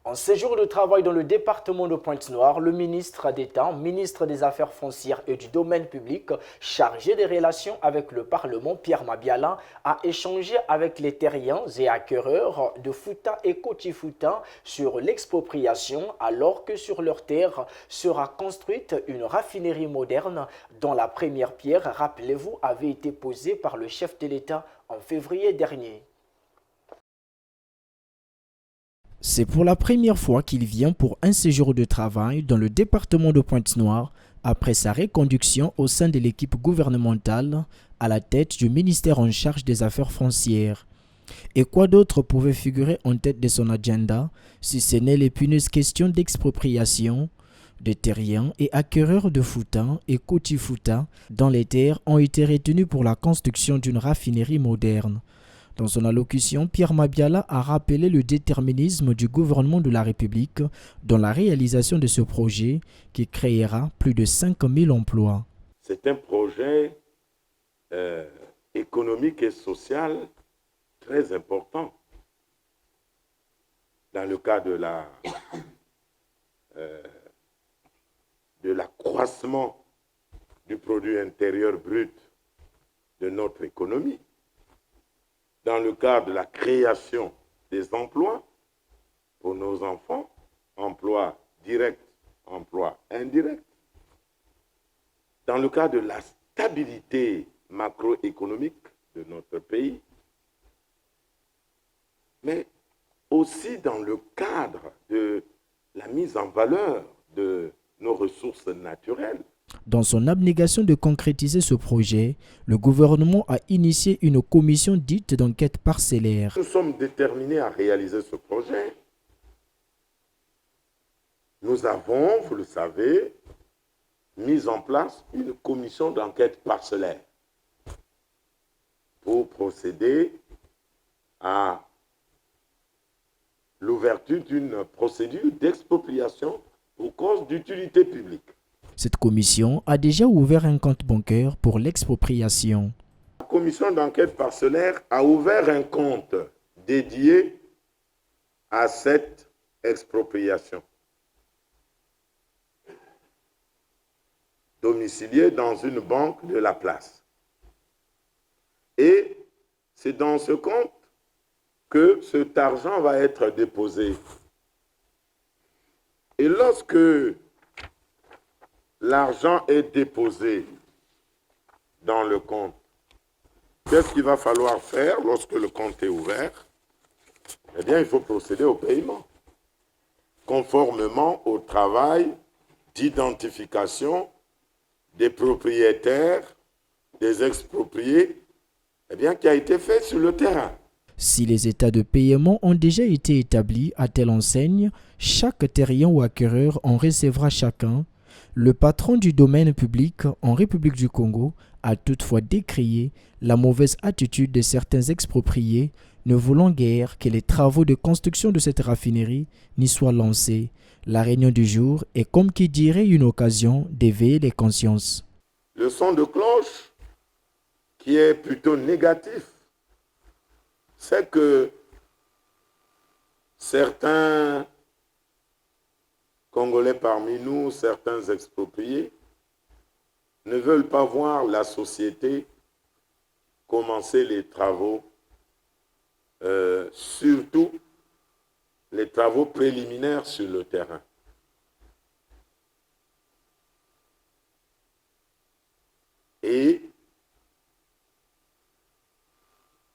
En séjour de travail dans le département de Pointe-Noire, le ministre d'État, ministre des Affaires foncières et du domaine public, chargé des relations avec le Parlement, Pierre Mabiala, a échangé avec les terriens et acquéreurs de Fouta et Koti-Fouta sur l'expropriation, alors que sur leur terre sera construite une raffinerie moderne dont la première pierre, rappelez-vous, avait été posée par le chef de l'État en février dernier. C'est pour la première fois qu'il vient pour un séjour de travail dans le département de Pointe-Noire après sa reconduction au sein de l'équipe gouvernementale à la tête du ministère en charge des affaires foncières. Et quoi d'autre pouvait figurer en tête de son agenda si ce n'est l'épineuse question d'expropriation de terriens et acquéreurs de Fouta et Koti-Fouta dont les terres ont été retenues pour la construction d'une raffinerie moderne. Dans son allocution, Pierre Mabiala a rappelé le déterminisme du gouvernement de la République dans la réalisation de ce projet qui créera plus de 5000 emplois. C'est un projet économique et social très important dans le cas de l'accroissement du produit intérieur brut de notre économie, dans le cadre de la création des emplois pour nos enfants, emplois directs, emplois indirects, dans le cadre de la stabilité macroéconomique de notre pays, mais aussi dans le cadre de la mise en valeur de nos ressources naturelles. Dans son abnégation de concrétiser ce projet, le gouvernement a initié une commission dite d'enquête parcellaire. Nous sommes déterminés à réaliser ce projet. Nous avons, vous le savez, mis en place une commission d'enquête parcellaire pour procéder à l'ouverture d'une procédure d'expropriation pour cause d'utilité publique. Cette commission a déjà ouvert un compte bancaire pour l'expropriation. La commission d'enquête parcellaire a ouvert un compte dédié à cette expropriation, domicilié dans une banque de la place. Et c'est dans ce compte que cet argent va être déposé. Et lorsque l'argent est déposé dans le compte, qu'est-ce qu'il va falloir faire lorsque le compte est ouvert? Eh bien, il faut procéder au paiement, conformément au travail d'identification des propriétaires, des expropriés, eh bien, qui a été fait sur le terrain. Si les états de paiement ont déjà été établis à telle enseigne, chaque terrien ou acquéreur en recevra chacun. Le patron du domaine public en République du Congo a toutefois décrié la mauvaise attitude de certains expropriés, ne voulant guère que les travaux de construction de cette raffinerie n'y soient lancés. La réunion du jour est comme qui dirait une occasion d'éveiller les consciences. Le son de cloche qui est plutôt négatif, c'est que certains Congolais parmi nous, certains expropriés, ne veulent pas voir la société commencer les travaux, surtout les travaux préliminaires sur le terrain. Et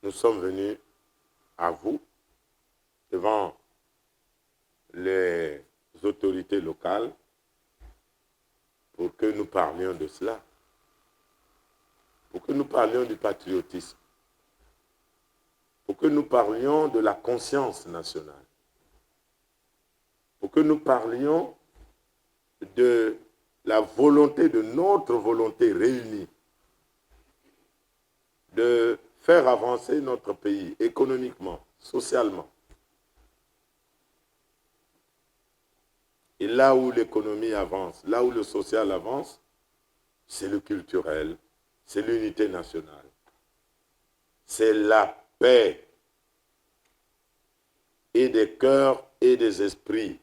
nous sommes venus à vous, devant les autorités locales, pour que nous parlions de cela, pour que nous parlions du patriotisme, pour que nous parlions de la conscience nationale, pour que nous parlions de la volonté, de notre volonté réunie, de faire avancer notre pays économiquement, socialement. Et là où l'économie avance, là où le social avance, c'est le culturel, c'est l'unité nationale, c'est la paix, et des cœurs et des esprits